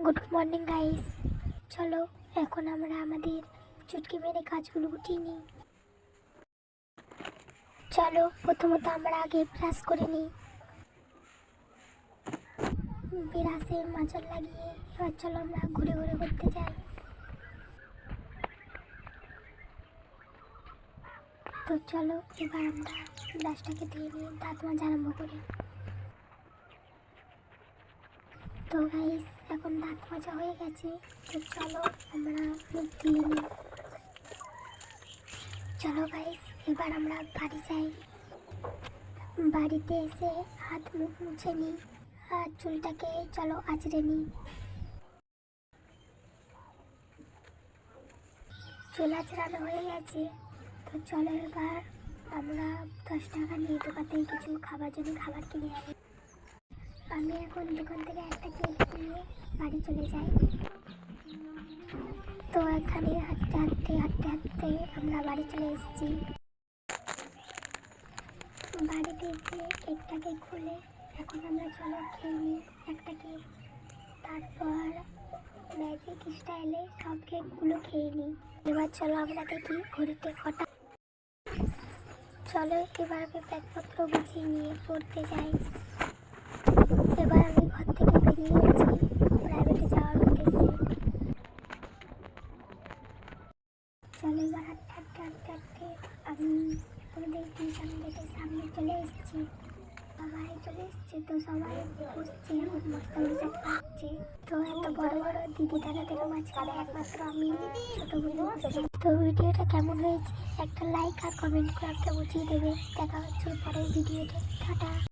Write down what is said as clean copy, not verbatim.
Good morning guys. চলো এখন আমরা আমাদের চুটকি মেরে কাজগুলো গুটিয়ে নিই। চলো প্রথমত আমরা আগে ব্রাশ করে নিই। ব্রাশে মাজন লাগিয়ে এবার চলো আমরা ঘুরে ঘুরে করতে যাই। তো চলো এবার আমরা ব্রাশটাকে দিয়ে নিয়ে দাঁত মাজা আরম্ভ করি। তো গাইস এখন দাঁত মাজা হয়ে গেছে, তো চলো আমরা মুখ দিয়ে নিই। চলো গাইস এবার আমরা বাড়ি যাই। বাড়িতে এসে হাত মুখ মুছে নিই আর চুলটাকে চলো আঁচড়ে নিই। চুল আঁচড়ানো হয়ে গেছে, তো চলো এবার আমরা 10 টাকা নিয়ে দোকান থেকে কিছু খাবার জন্য খাবার কিনে আনি। আমি এখন দোকান থেকে একটা কেক নিয়ে বাড়ি চলে যাই। তো এখানে হাঁটতে হাঁটতে আমরা বাড়ি চলে এসেছি। বাড়িতে এসে কেকটাকে খুলে এখন আমরা চলো খেয়ে নিই একটা কেক। তারপর ম্যাজিক স্টাইলে সব কেকগুলো খেয়ে নিই। এবার চলো আমরা দেখি ঘড়িতে কটা। চলো এবার আমি ব্যাগপত্র গুছিয়ে নিয়ে পড়তে যাই। এবার আমি ঘর থেকে বেরিয়ে গেছি প্রাইভেটে যাওয়ার উদ্দেশ্যে। চলো এবার হাঁটতে আমি আমাদের টিউশন গেটের সামনে চলে এসেছি। সবাই চলে এসছে, তো সবাই বসছে এখন মস্তা মজা পাচ্ছে। তো এত বড় বড় দিদি দাদাদের মাঝখানে একমাত্র আমি ছোট বোন বসে। তো ভিডিওটা কেমন হয়েছে একটা লাইক আর কমেন্ট করে আমাকে বুঝিয়ে দেবে। দেখা হচ্ছে পরের ভিডিওতে। টাটা।